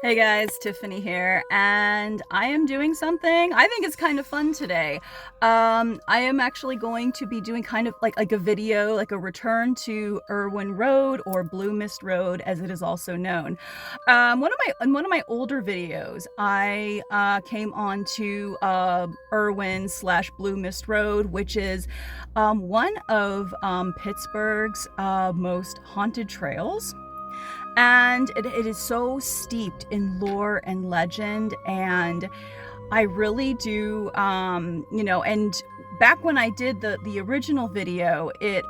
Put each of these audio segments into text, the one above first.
Hey guys, Tiffany here, and I am doing something I think it's kind of fun today. I am actually going to be doing kind of like a video, like a return to Irwin Road or Blue Mist Road, as it is also known. One of my older videos, I came on to Irwin slash Blue Mist Road, which is one of Pittsburgh's most haunted trails, and it is so steeped in lore and legend. And I really do, and back when I did the original video, it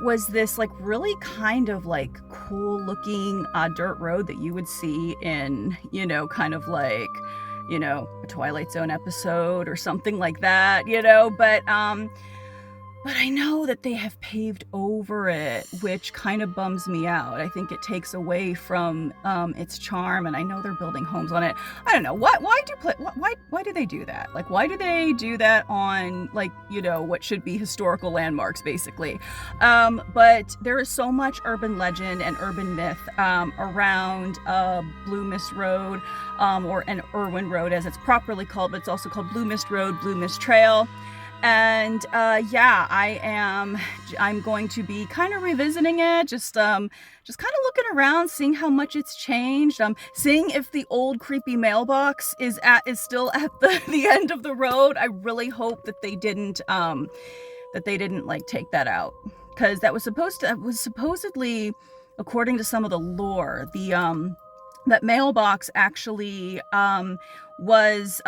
was this like really kind of like cool looking dirt road that you would see in, kind of like, a Twilight Zone episode or something like that, but I know that they have paved over it, which kind of bums me out. I think it takes away from its charm, and I know they're building homes on it. I don't know why do they do that? Like, why do they do that on, like, what should be historical landmarks, basically? But there is so much urban legend and urban myth around Blue Mist Road, or an Irwin Road as it's properly called, but it's also called Blue Mist Road, Blue Mist Trail. And I'm going to be kind of revisiting it, just kind of looking around, seeing how much it's changed, seeing if the old creepy mailbox is still at the end of the road. I really hope that they didn't like take that out, because that was supposedly, according to some of the lore, that mailbox actually was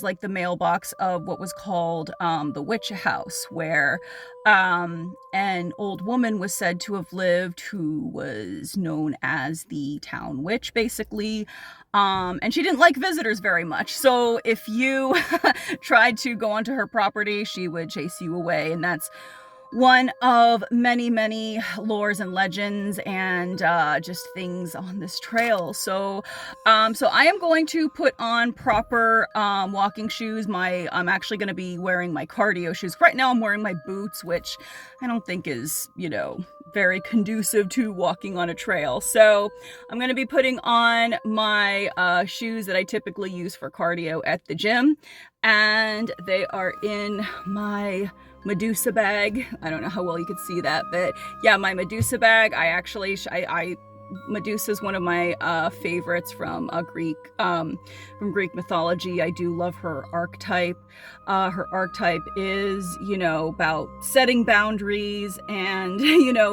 like the mailbox of what was called the witch house, where an old woman was said to have lived, who was known as the town witch, basically. And she didn't like visitors very much, so if you tried to go onto her property, she would chase you away. And that's one of many, many lores and legends and just things on this trail. So I am going to put on proper walking shoes. I'm actually going to be wearing my cardio shoes. Right now I'm wearing my boots, which I don't think is, very conducive to walking on a trail. So I'm going to be putting on my shoes that I typically use for cardio at the gym, and they are in my Medusa bag. I don't know how well you could see that, but yeah, my Medusa bag. Medusa is one of my favorites from Greek mythology. I do love her archetype. Her archetype is, about setting boundaries and,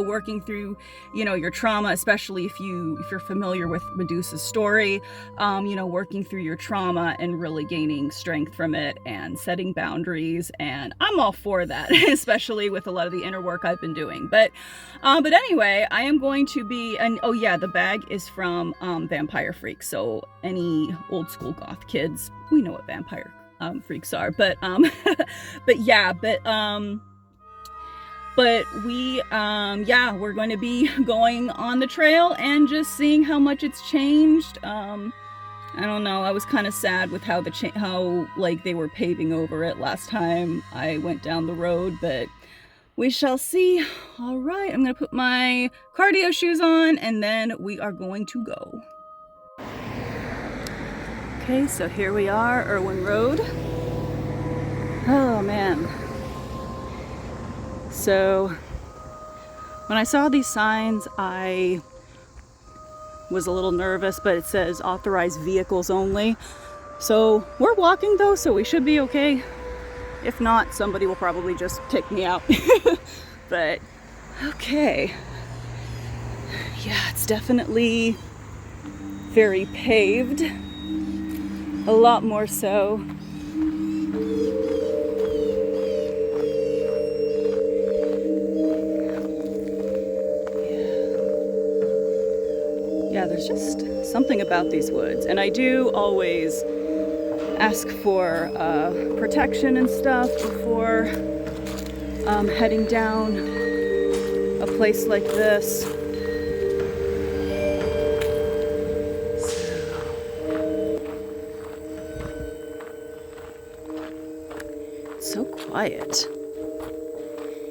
working through, your trauma, especially if you're familiar with Medusa's story, working through your trauma and really gaining strength from it and setting boundaries. And I'm all for that, especially with a lot of the inner work I've been doing. But anyway, I am going to be, and oh yeah, the bag is from Vampire Freaks. So any old school goth kids, we know what Vampire Freaks are. But we're going to be going on the trail and just seeing how much it's changed. I don't know. I was kind of sad with how they were paving over it last time I went down the road, but we shall see. All right, I'm going to put my cardio shoes on, and then we are going to go. Okay, so here we are, Irwin Road. Oh, man. So when I saw these signs, I was a little nervous, but it says authorized vehicles only. So we're walking though, so we should be okay. If not, somebody will probably just kick me out. But okay. Yeah, it's definitely very paved. A lot more so. Yeah, there's just something about these woods. And I do always ask for protection and stuff before heading down a place like this. It's so quiet.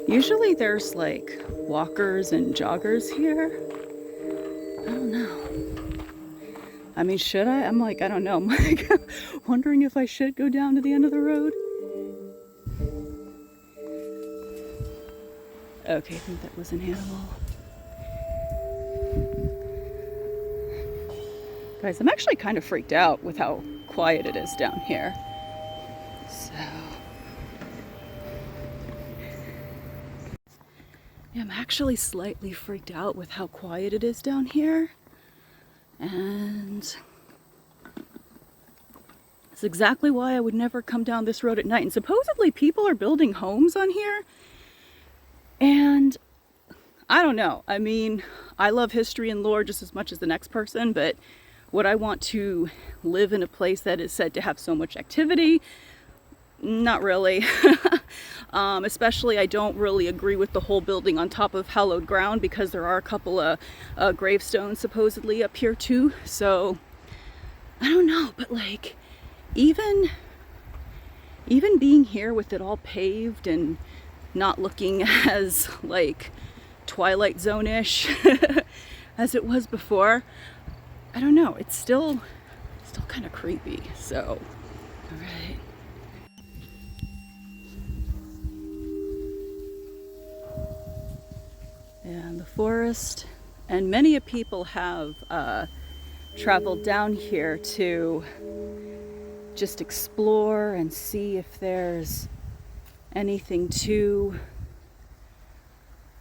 Usually there's like walkers and joggers here. I don't know. I mean, should I? I'm like, I don't know. I'm like wondering if I should go down to the end of the road. Okay, I think that was an animal. Guys, I'm actually kind of freaked out with how quiet it is down here. So, yeah, I'm actually slightly freaked out with how quiet it is down here. And that's exactly why I would never come down this road at night. And supposedly people are building homes on here. And I don't know. I mean, I love history and lore just as much as the next person, but would I want to live in a place that is said to have so much activity? Not really. Especially I don't really agree with the whole building on top of hallowed ground, because there are a couple of gravestones supposedly up here too. So I don't know, but like even being here with it all paved and not looking as like Twilight Zone-ish as it was before, I don't know, it's still kind of creepy. So, all right. And the forest, and many a people have traveled down here to just explore and see if there's anything to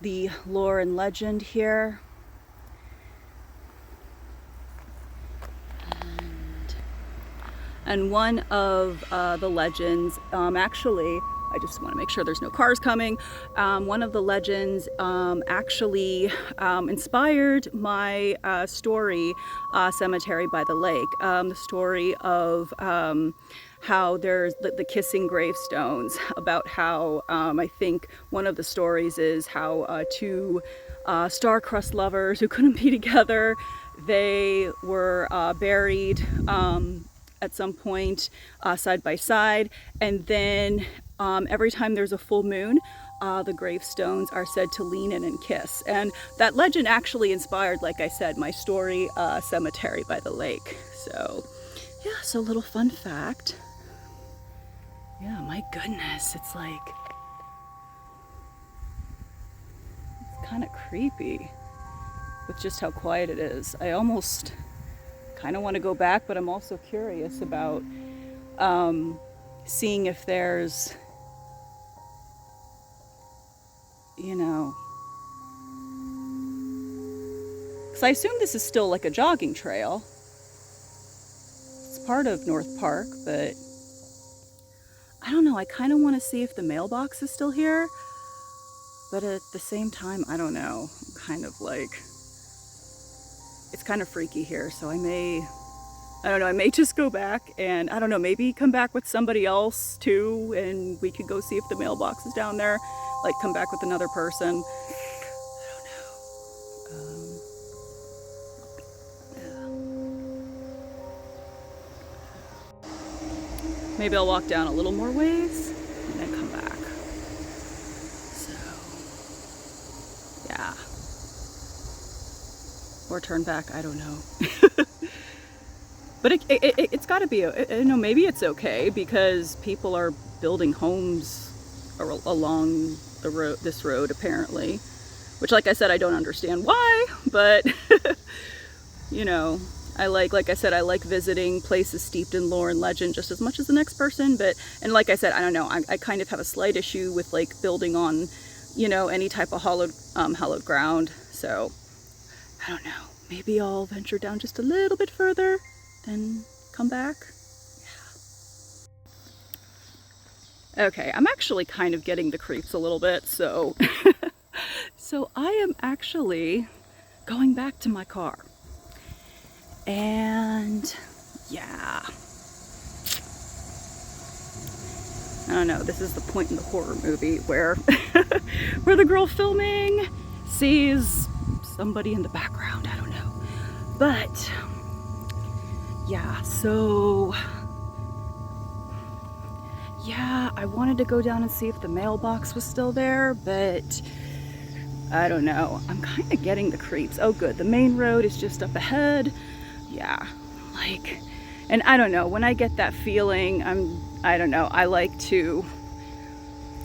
the lore and legend here. And one of the legends, actually, I just want to make sure there's no cars coming. One of the legends actually inspired my story, Cemetery by the Lake. The story of how there's the kissing gravestones, about how I think one of the stories is how two star-crossed lovers who couldn't be together, they were buried at some point side by side, and then every time there's a full moon, the gravestones are said to lean in and kiss. And that legend actually inspired, like I said, my story, Cemetery by the Lake. So yeah, so a little fun fact. Yeah, my goodness, it's like, it's kind of creepy with just how quiet it is. I almost kind of want to go back, but I'm also curious about seeing if there's, you know, because I assume this is still like a jogging trail. It's part of North Park, but I don't know. I kind of want to see if the mailbox is still here, but at the same time, I don't know. I'm kind of like, it's kind of freaky here, so I don't know, I may just go back and, I don't know, maybe come back with somebody else too, and we could go see if the mailbox is down there, like come back with another person. I don't know. Yeah. Maybe I'll walk down a little more ways and then come back. So, yeah. Or turn back, I don't know. But it's got to be, you know, maybe it's okay because people are building homes along the road, this road apparently, which, like I said, I don't understand why, but you know, like I said, I like visiting places steeped in lore and legend just as much as the next person. But, and like I said, I don't know, I kind of have a slight issue with like building on, you know, any type of hallowed ground. So I don't know, maybe I'll venture down just a little bit further, then come back. Yeah. Okay, I'm actually kind of getting the creeps a little bit, so so I am actually going back to my car. And yeah, I don't know, this is the point in the horror movie where where the girl filming sees somebody in the background. I don't know, but yeah, so yeah, I wanted to go down and see if the mailbox was still there, but I don't know, I'm kind of getting the creeps. Oh good, the main road is just up ahead. Yeah, like, and I don't know, when I get that feeling, I don't know, I like to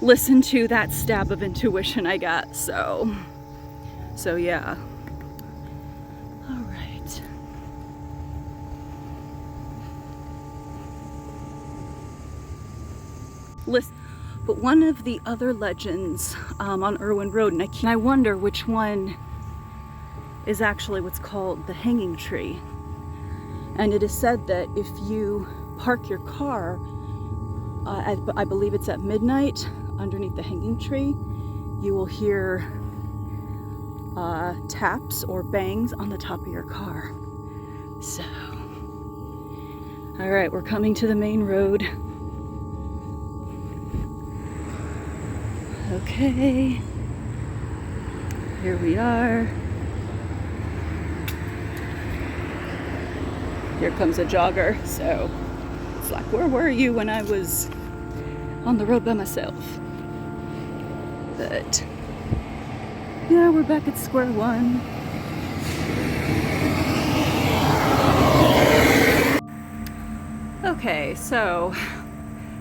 listen to that stab of intuition I got. So yeah. All right. Listen, but one of the other legends on Irwin Road, and I wonder which one is actually what's called the hanging tree. And it is said that if you park your car, I believe it's at midnight, underneath the hanging tree, you will hear taps or bangs on the top of your car. So, all right, we're coming to the main road. Okay, here we are. Here comes a jogger. So it's like, where were you when I was on the road by myself? But yeah, we're back at square one. Okay, so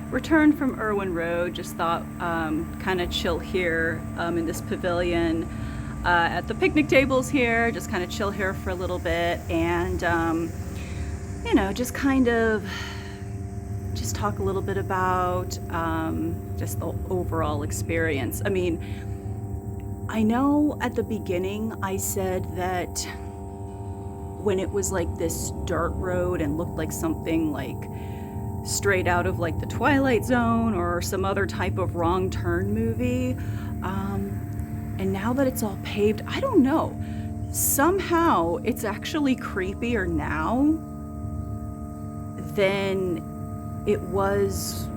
returned from Irwin Road, just thought kind of chill here in this pavilion at the picnic tables here, just kind of chill here for a little bit, and you know, just kind of just talk a little bit about just the overall experience. I mean, I know at the beginning I said that when it was like this dirt road and looked like something like straight out of like the Twilight Zone or some other type of wrong turn movie, and now that it's all paved, I don't know, somehow it's actually creepier now than it was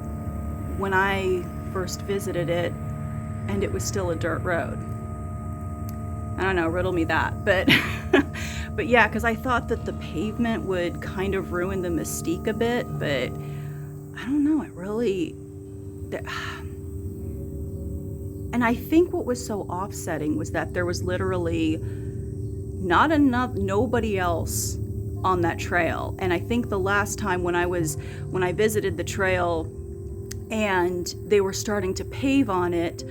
when I first visited it and it was still a dirt road. I don't know, riddle me that, but but yeah, because I thought that the pavement would kind of ruin the mystique a bit, but I don't know, it really, and I think what was so offsetting was that there was literally nobody else on that trail. And I think the last time when I visited the trail and they were starting to pave on it,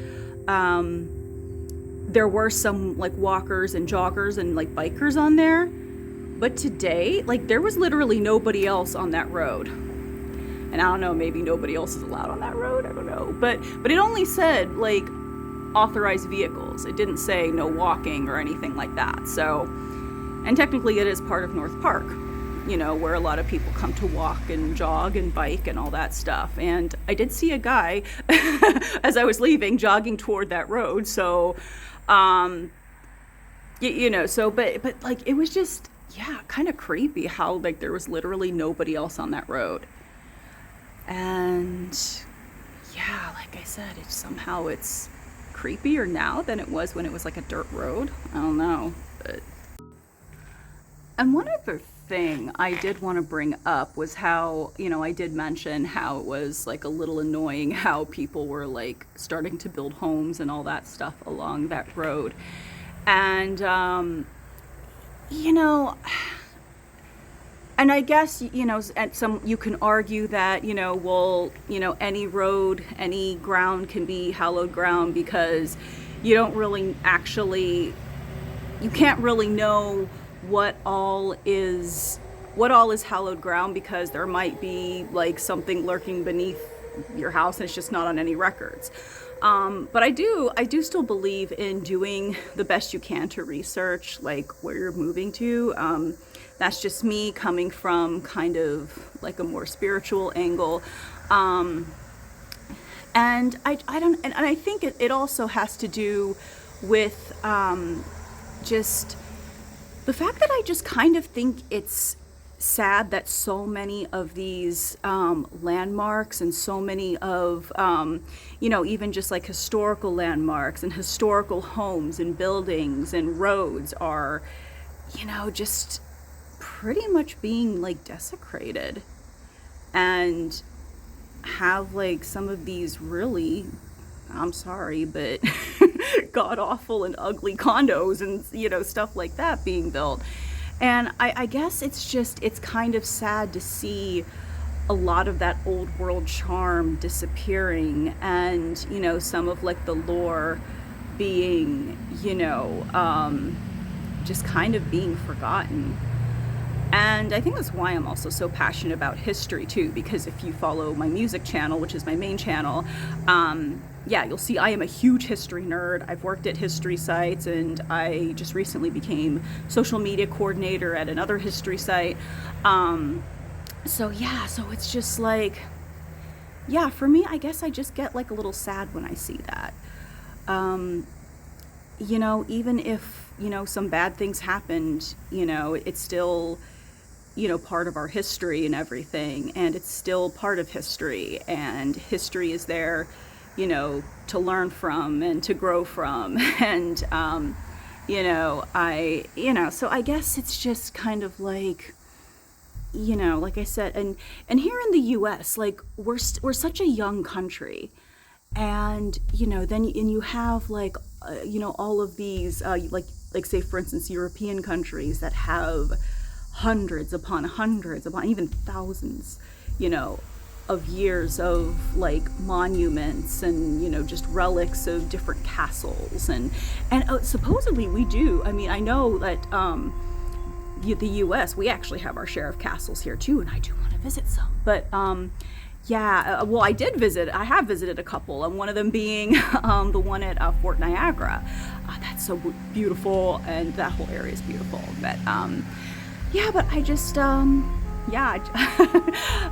there were some like walkers and joggers and like bikers on there, but today, like, there was literally nobody else on that road. And I don't know, maybe nobody else is allowed on that road, I don't know, but it only said like authorized vehicles. It didn't say no walking or anything like that. So, and technically it is part of North Park, you know, where a lot of people come to walk and jog and bike and all that stuff. And I did see a guy as I was leaving jogging toward that road. So, you know, so, but like, it was just, yeah, kind of creepy how like there was literally nobody else on that road. And yeah, like I said, it's creepier now than it was when it was like a dirt road. I don't know, but. And one other thing I did want to bring up was how, you know, I did mention how it was like a little annoying how people were like starting to build homes and all that stuff along that road. And, you know, and I guess, you know, you can argue that, you know, well, you know, any road, any ground can be hallowed ground because you don't really actually, you can't really know what all is hallowed ground because there might be like something lurking beneath your house and it's just not on any records. But I do still believe in doing the best you can to research like where you're moving to. That's just me coming from kind of like a more spiritual angle. And I think it also has to do with just the fact that I just kind of think it's sad that so many of these landmarks and so many of, you know, even just like historical landmarks and historical homes and buildings and roads are, you know, just pretty much being like desecrated and have like some of these really, I'm sorry, but god awful and ugly condos and, you know, stuff like that being built. And I guess it's kind of sad to see a lot of that old world charm disappearing, and some of like the lore being just kind of being forgotten. And I think that's why I'm also so passionate about history too, because if you follow my music channel, which is my main channel, yeah, you'll see I am a huge history nerd. I've worked at history sites, and I just recently became social media coordinator at another history site. So yeah, so it's just like, yeah, for me, I guess I just get like a little sad when I see that. Even if, some bad things happened, it's still, part of our history and everything, and it's still part of history, and history is there, to learn from and to grow from. And, so I guess it's just kind of like, like I said, and here in the US, like we're such a young country, and then you have like all of these like say for instance European countries that have hundreds upon even thousands of years of like monuments, and just relics of different castles, and supposedly we do. I mean, I know that the US, we actually have our share of castles here too, and I do want to visit some. But yeah, well, I have visited a couple, and one of them being the one at Fort Niagara. That's so beautiful, and that whole area is beautiful. But yeah, but I just yeah,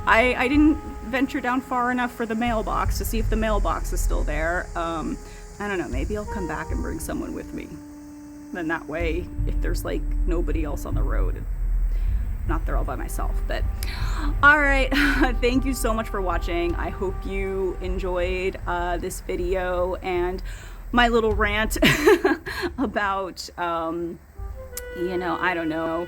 I didn't venture down far enough for the mailbox to see if the mailbox is still there. I don't know, maybe I'll come back and bring someone with me. Then that way, if there's like nobody else on the road, I'm not there all by myself. But all right, thank you so much for watching. I hope you enjoyed this video and my little rant about I don't know,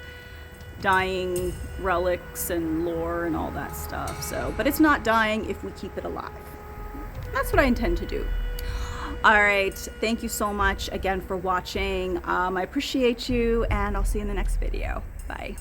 dying relics and lore and all that stuff. So, but it's not dying if we keep it alive. That's what I intend to do. All right, thank you so much again for watching. I appreciate you, and I'll see you in the next video. Bye.